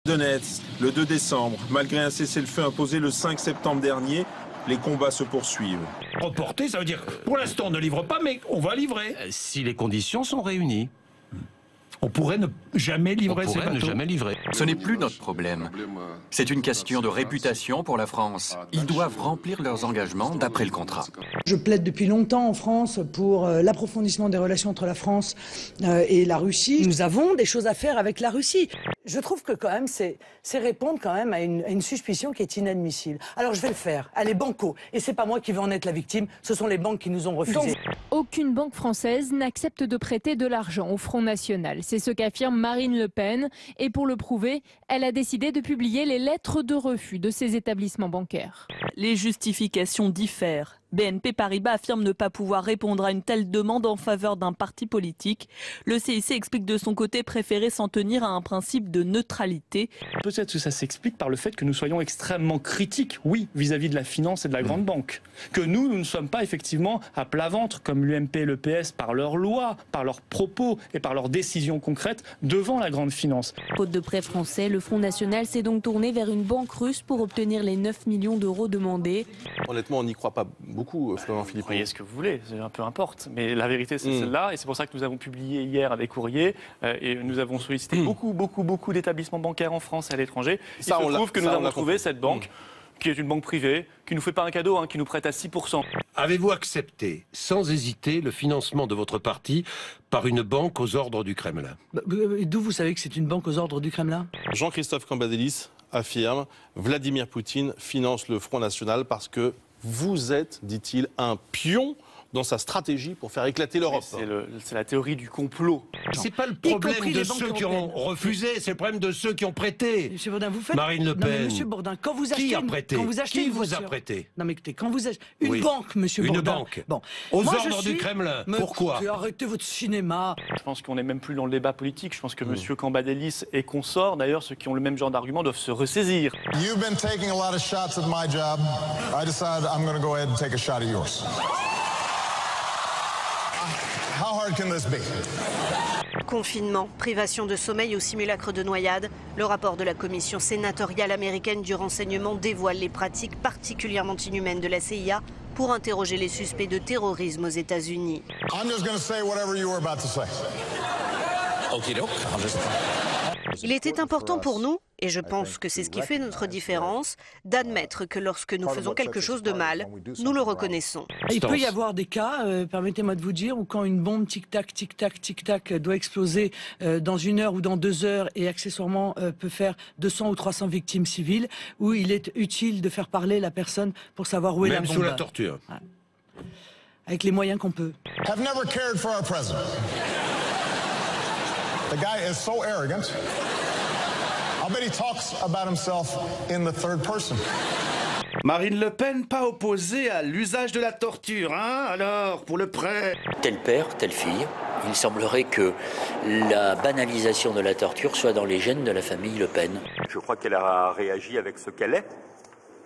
Donetsk, le 2 décembre. Malgré un cessez-le-feu imposé le 5 septembre dernier, les combats se poursuivent. Reporter, ça veut dire, pour l'instant on ne livre pas, mais on va livrer. Si les conditions sont réunies. On pourrait ne jamais livrer ces bateaux. ne jamais livrer. Ce n'est plus notre problème. C'est une question de réputation pour la France. Ils doivent remplir leurs engagements d'après le contrat. Je plaide depuis longtemps en France pour l'approfondissement des relations entre la France et la Russie. Nous avons des choses à faire avec la Russie. Je trouve que quand même, c'est répondre quand même à une suspicion qui est inadmissible. Alors je vais le faire. Allez, banco. Et c'est pas moi qui vais en être la victime, ce sont les banques qui nous ont refusé. Aucune banque française n'accepte de prêter de l'argent au Front National. C'est ce qu'affirme Marine Le Pen. Et pour le prouver, elle a décidé de publier les lettres de refus de ces établissements bancaires. Les justifications diffèrent. BNP Paribas affirme ne pas pouvoir répondre à une telle demande en faveur d'un parti politique. Le CIC explique de son côté préférer s'en tenir à un principe de neutralité. Peut-être que ça s'explique par le fait que nous soyons extrêmement critiques, oui, vis-à-vis de la finance et de la grande banque. Que nous ne sommes pas effectivement à plat ventre, comme l'UMP et le PS, par leurs lois, par leurs propos et par leurs décisions concrètes devant la grande finance. Faute de prêts français, le Front National s'est donc tourné vers une banque russe pour obtenir les 9 millions d'euros demandés. Honnêtement, on n'y croit pas beaucoup, Florent Philippot. Croyez ce que vous voulez, peu importe. Mais la vérité, c'est celle-là. Et c'est pour ça que nous avons publié hier des courriers et nous avons sollicité beaucoup d'établissements bancaires en France et à l'étranger. Il se trouve que nous avons trouvé cette banque, qui est une banque privée, qui ne nous fait pas un cadeau, qui nous prête à 6%. Avez-vous accepté, sans hésiter, le financement de votre parti par une banque aux ordres du Kremlin? D'où vous savez que c'est une banque aux ordres du Kremlin? Jean-Christophe Cambadélis affirme Vladimir Poutine finance le Front National parce que vous êtes, dit-il, un pion dans sa stratégie pour faire éclater l'Europe. C'est la théorie du complot. C'est pas le problème de ceux qui ont refusé, c'est le problème de ceux qui ont prêté. Monsieur Bourdin, vous faites... Marine Le Pen. Non, mais Monsieur Bourdin, quand vous achetez... Qui a prêté? Qui vous a prêté? Non mais écoutez, quand vous achetez... Une banque, Monsieur Bourdin. Une banque. Bon. Aux ordres du Kremlin. Pourquoi? Arrêtez votre cinéma. Je pense qu'on n'est même plus dans le débat politique. Je pense que Monsieur Cambadélis et consorts, d'ailleurs, ceux qui ont le même genre d'argument, doivent se ressaisir. You've been taking a lot of shots at my job. I decided I'm going to go ahead and take a shot at yours. How hard can this be? Confinement, privation de sommeil ou simulacre de noyade, le rapport de la commission sénatoriale américaine du renseignement dévoile les pratiques particulièrement inhumaines de la CIA pour interroger les suspects de terrorisme aux États-Unis. I'm just going to say whatever you were about to say. Il était important pour nous, et je pense que c'est ce qui fait notre différence, d'admettre que lorsque nous faisons quelque chose de mal, nous le reconnaissons. Il peut y avoir des cas, permettez-moi de vous dire, où quand une bombe tic-tac, tic-tac, tic-tac doit exploser dans 1 heure ou dans 2 heures et accessoirement peut faire 200 ou 300 victimes civiles, où il est utile de faire parler la personne pour savoir où est la bombe. Même sous la torture. Ouais. Avec les moyens qu'on peut. Have never cared for our president. The guy is so arrogant. I bet he talks about himself in the third person. Marine Le Pen, pas opposée à l'usage de la torture, hein? Alors, pour le prêt. Tel père, telle fille. Il semblerait que la banalisation de la torture soit dans les gènes de la famille Le Pen. Je crois qu'elle a réagi avec ce qu'elle est.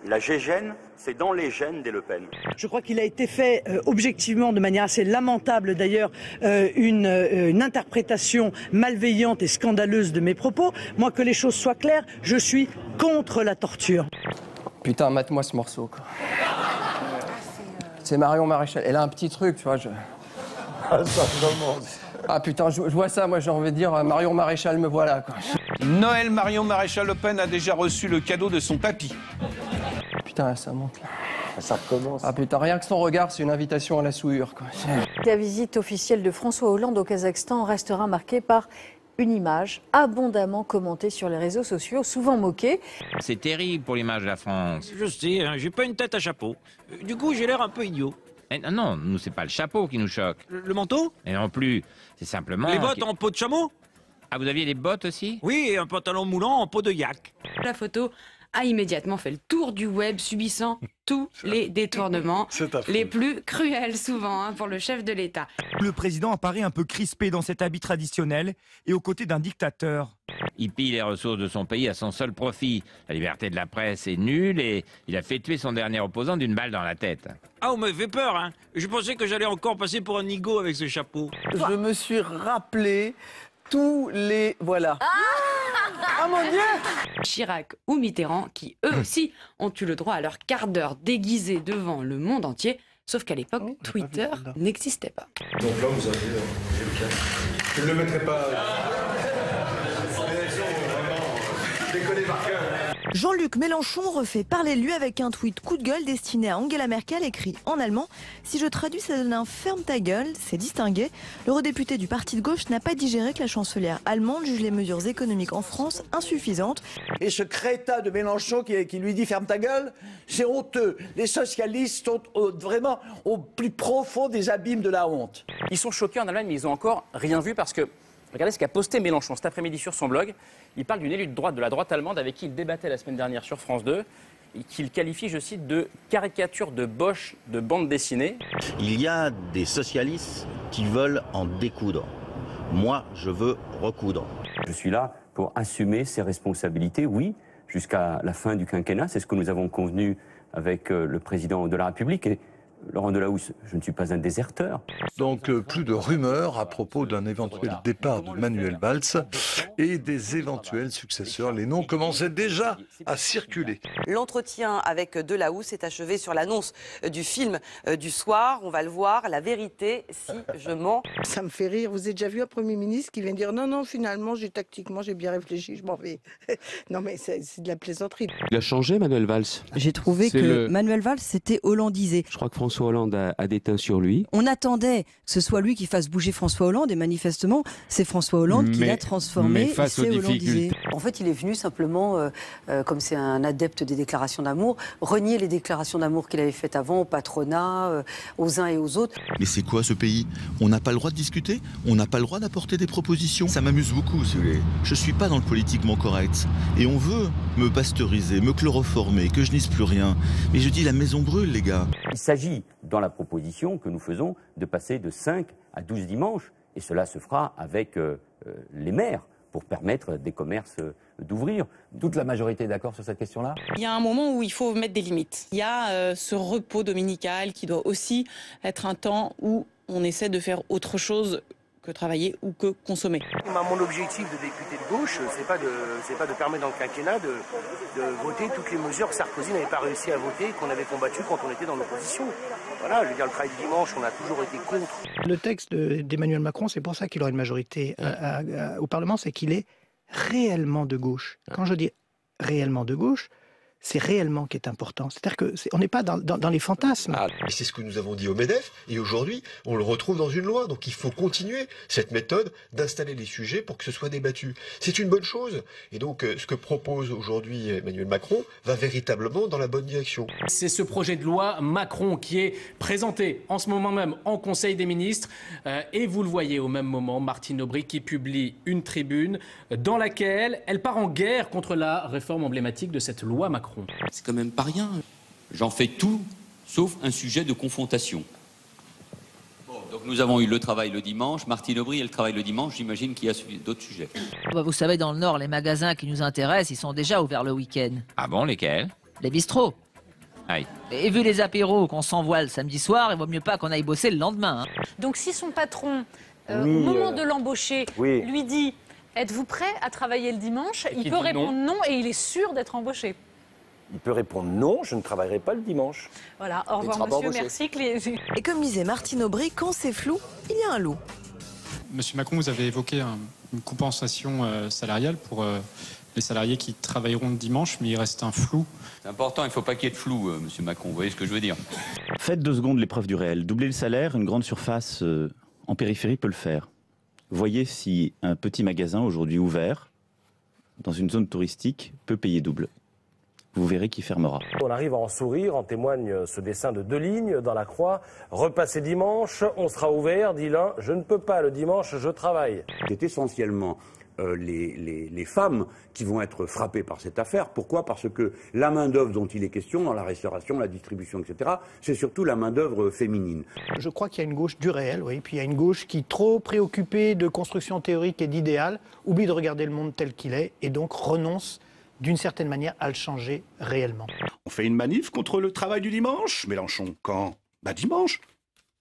La gégène, c'est dans les gènes des Le Pen. Je crois qu'il a été fait objectivement, de manière assez lamentable d'ailleurs, une interprétation malveillante et scandaleuse de mes propos. Moi, que les choses soient claires, je suis contre la torture. Putain, mate-moi ce morceau, quoi. C'est Marion Maréchal. Elle a un petit truc, tu vois. Ah, ça commence. Ah putain, je vois ça, moi j'ai envie de dire Marion Maréchal, me voilà, quoi. Noël Marion Maréchal Le Pen a déjà reçu le cadeau de son papy. Putain, ça monte là. Ça recommence. Ah putain, rien que son regard, c'est une invitation à la souillure, quoi. La visite officielle de François Hollande au Kazakhstan restera marquée par une image abondamment commentée sur les réseaux sociaux, souvent moquée. C'est terrible pour l'image de la France. Je sais, hein, j'ai pas une tête à chapeau. Du coup, j'ai l'air un peu idiot. Non, nous, c'est pas le chapeau qui nous choque. Le manteau? Et non plus. C'est simplement... Les bottes en peau de chameau? Ah, vous aviez des bottes aussi? Oui, et un pantalon moulant en peau de yak. La photo a immédiatement fait le tour du web, subissant tous les détournements les plus cruels souvent pour le chef de l'État. Le président apparaît un peu crispé dans cet habit traditionnel et aux côtés d'un dictateur. Il pille les ressources de son pays à son seul profit. La liberté de la presse est nulle et il a fait tuer son dernier opposant d'une balle dans la tête. Ah, vous m'avez fait peur, hein. Je pensais que j'allais encore passer pour un nigo avec ce chapeau. Je me suis rappelé tous les... Voilà. Ah mon Dieu! Chirac ou Mitterrand, qui eux aussi ont eu le droit à leur quart d'heure déguisé devant le monde entier, sauf qu'à l'époque, Twitter n'existait pas. Donc là, vous avez le cas. Je ne le mettrai pas. Décoller par cœur. Jean-Luc Mélenchon refait parler de lui avec un tweet coup de gueule destiné à Angela Merkel, écrit en allemand. Si je traduis, ça donne un ferme ta gueule, c'est distingué. L'eurodéputé du parti de gauche n'a pas digéré que la chancelière allemande juge les mesures économiques en France insuffisantes. Et ce crétin de Mélenchon qui lui dit ferme ta gueule, c'est honteux. Les socialistes sont vraiment au plus profond des abîmes de la honte. Ils sont choqués en Allemagne, mais ils n'ont encore rien vu parce que regardez ce qu'a posté Mélenchon cet après-midi sur son blog. Il parle d'une élue de droite, de la droite allemande, avec qui il débattait la semaine dernière sur France 2, et qu'il qualifie, je cite, de caricature de Bosch de bande dessinée. Il y a des socialistes qui veulent en découdre. Moi, je veux recoudre. Je suis là pour assumer ses responsabilités, oui, jusqu'à la fin du quinquennat. C'est ce que nous avons convenu avec le président de la République. Et Laurent Delahousse, je ne suis pas un déserteur. Donc plus de rumeurs à propos d'un éventuel départ de Manuel Valls et des éventuels successeurs. Les noms commençaient déjà à circuler. L'entretien avec Delahousse est achevé sur l'annonce du film du soir. On va le voir, La vérité si je mens. Ça me fait rire. Vous avez déjà vu un Premier ministre qui vient dire non, non, finalement, tactiquement, j'ai bien réfléchi, je m'en vais. Non mais c'est de la plaisanterie. Il a changé, Manuel Valls. J'ai trouvé que Manuel Valls s'était hollandisé. Je crois que François Hollande a déteint sur lui. On attendait que ce soit lui qui fasse bouger François Hollande et manifestement c'est François Hollande qui l'a transformé. Mais face aux difficultés. En fait il est venu simplement, comme c'est un adepte des déclarations d'amour, renier les déclarations d'amour qu'il avait faites avant au patronat, aux uns et aux autres. Mais c'est quoi ce pays? On n'a pas le droit de discuter? On n'a pas le droit d'apporter des propositions? Ça m'amuse beaucoup, si vous voulez. Je suis pas dans le politiquement correct. Et on veut me pasteuriser, me chloroformer, que je n'ise plus rien. Mais je dis la maison brûle, les gars. Il s'agit, dans la proposition que nous faisons, de passer de 5 à 12 dimanches. Et cela se fera avec les maires pour permettre des commerces d'ouvrir. Toute la majorité est d'accord sur cette question-là? Il y a un moment où il faut mettre des limites. Il y a ce repos dominical qui doit aussi être un temps où on essaie de faire autre chose que travailler ou que consommer. Mon objectif de député de gauche, c'est pas de permettre dans le quinquennat de voter toutes les mesures que Sarkozy n'avait pas réussi à voter et qu'on avait combattues quand on était dans l'opposition. Voilà, je veux dire, le travail du dimanche, on a toujours été contre. Le texte d'Emmanuel Macron, c'est pour ça qu'il aura une majorité au Parlement, c'est qu'il est réellement de gauche. Quand je dis réellement de gauche, c'est réellement qui est important. C'est-à-dire qu'on n'est pas dans les fantasmes. Et c'est ce que nous avons dit au MEDEF, et aujourd'hui, on le retrouve dans une loi. Donc il faut continuer cette méthode d'installer les sujets pour que ce soit débattu. C'est une bonne chose. Et donc ce que propose aujourd'hui Emmanuel Macron va véritablement dans la bonne direction. C'est ce projet de loi Macron qui est présenté en ce moment même en Conseil des ministres. Et vous le voyez au même moment, Martine Aubry qui publie une tribune dans laquelle elle part en guerre contre la réforme emblématique de cette loi Macron. C'est quand même pas rien. J'en fais tout, sauf un sujet de confrontation. Bon, donc nous avons eu le travail le dimanche. Martine Aubry, elle travaille le dimanche. J'imagine qu'il y a d'autres sujets. Vous savez, dans le Nord, les magasins qui nous intéressent, ils sont déjà ouverts le week-end. Ah bon, lesquels? Les bistrots. Aïe. Et vu les apéros qu'on s'envoie le samedi soir, il vaut mieux pas qu'on aille bosser le lendemain. Hein. Donc si son patron, au moment de l'embaucher, lui dit « Êtes-vous prêt à travailler le dimanche ?» Il peut répondre non et il est sûr d'être embauché. Il peut répondre non, je ne travaillerai pas le dimanche. Voilà, au revoir monsieur, merci. Et comme disait Martine Aubry, quand c'est flou, il y a un loup. Monsieur Macron, vous avez évoqué une compensation salariale pour les salariés qui travailleront le dimanche, mais il reste un flou. C'est important, il ne faut pas qu'il y ait de flou, monsieur Macron, vous voyez ce que je veux dire. Faites 2 secondes l'épreuve du réel. Doubler le salaire, une grande surface en périphérie peut le faire. Voyez si un petit magasin aujourd'hui ouvert, dans une zone touristique, peut payer double. Vous verrez qu'il fermera. On arrive à en sourire, en témoigne ce dessin de 2 lignes dans la croix. Repassez dimanche, on sera ouvert, dit l'un. Je ne peux pas, le dimanche, je travaille. C'est essentiellement les femmes qui vont être frappées par cette affaire. Pourquoi? Parce que la main-d'œuvre dont il est question dans la restauration, la distribution, etc., c'est surtout la main-d'œuvre féminine. Je crois qu'il y a une gauche du réel, oui, puis il y a une gauche qui, trop préoccupée de construction théorique et d'idéal, oublie de regarder le monde tel qu'il est et donc renonce d'une certaine manière à le changer réellement. On fait une manif contre le travail du dimanche? Mélenchon, quand? Bah dimanche.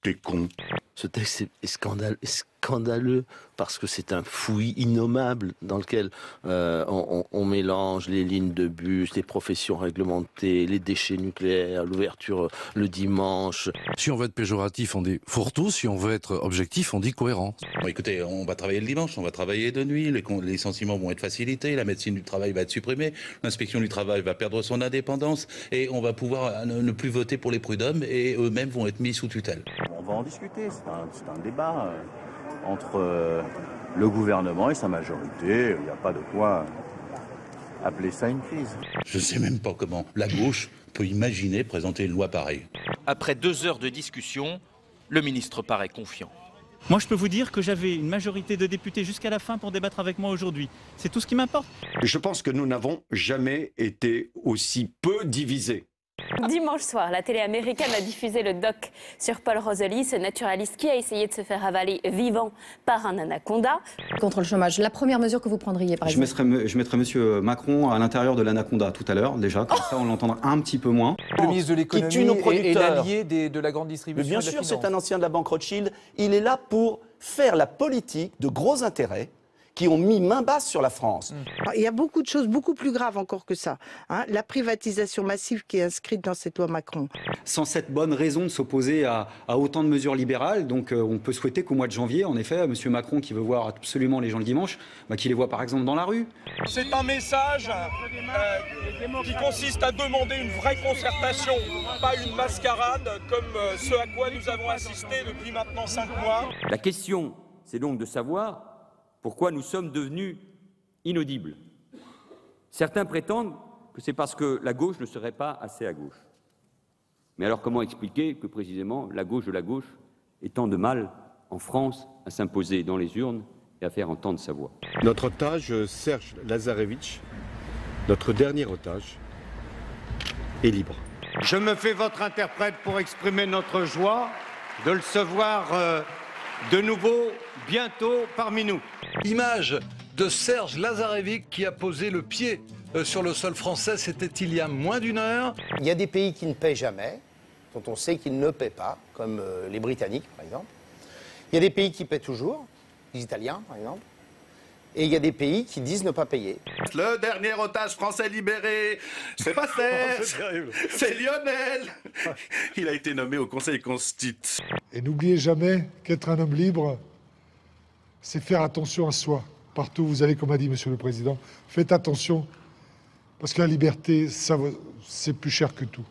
T'es con. Ce texte est scandaleux parce que c'est un fouillis innommable dans lequel on mélange les lignes de bus, les professions réglementées, les déchets nucléaires, l'ouverture le dimanche. Si on veut être péjoratif, on dit fourre-tout. Si on veut être objectif, on dit cohérent. Bon, écoutez, on va travailler le dimanche, on va travailler de nuit, les licenciements vont être facilités, la médecine du travail va être supprimée, l'inspection du travail va perdre son indépendance et on va pouvoir ne plus voter pour les prud'hommes et eux-mêmes vont être mis sous tutelle. On va en discuter, c'est un débat entre le gouvernement et sa majorité. Il n'y a pas de quoi appeler ça une crise. Je ne sais même pas comment la gauche peut imaginer présenter une loi pareille. Après 2 heures de discussion, le ministre paraît confiant. Moi, je peux vous dire que j'avais une majorité de députés jusqu'à la fin pour débattre avec moi aujourd'hui. C'est tout ce qui m'importe. Je pense que nous n'avons jamais été aussi peu divisés. Dimanche soir, la télé américaine a diffusé le doc sur Paul Rosely, ce naturaliste qui a essayé de se faire avaler vivant par un anaconda. Contre le chômage, la première mesure que vous prendriez, par exemple? Je mettrais M. Macron à l'intérieur de l'anaconda tout à l'heure, déjà, comme ça on l'entendra un petit peu moins. Le ministre de l'économie est l'allié de la grande distribution. Bien sûr, c'est un ancien de la banque Rothschild. Il est là pour faire la politique de gros intérêts qui ont mis main basse sur la France. Il y a beaucoup de choses beaucoup plus graves encore que ça. La privatisation massive qui est inscrite dans cette loi Macron. Sans cette bonne raison de s'opposer à autant de mesures libérales, donc on peut souhaiter qu'au mois de janvier, en effet, M. Macron qui veut voir absolument les gens le dimanche, qu'il les voit par exemple dans la rue. C'est un message qui consiste à demander une vraie concertation, pas une mascarade comme ce à quoi nous avons assisté depuis maintenant 5 mois. La question, c'est donc de savoir pourquoi nous sommes devenus inaudibles. Certains prétendent que c'est parce que la gauche ne serait pas assez à gauche. Mais alors comment expliquer que précisément la gauche de la gauche ait tant de mal en France à s'imposer dans les urnes et à faire entendre sa voix? Notre otage, Serge Lazarevitch, notre dernier otage, est libre. Je me fais votre interprète pour exprimer notre joie de le voir de nouveau bientôt parmi nous. Image de Serge Lazarevitch qui a posé le pied sur le sol français, c'était il y a moins d'1 heure. Il y a des pays qui ne paient jamais, dont on sait qu'ils ne paient pas, comme les Britanniques par exemple. Il y a des pays qui paient toujours, les Italiens par exemple. Et il y a des pays qui disent ne pas payer. Le dernier otage français libéré, c'est pas Serge, c'est Lionel. Il a été nommé au Conseil constitutionnel. Et n'oubliez jamais qu'être un homme libre, c'est faire attention à soi. Partout où vous allez, comme a dit Monsieur le Président, faites attention, parce que la liberté, c'est plus cher que tout.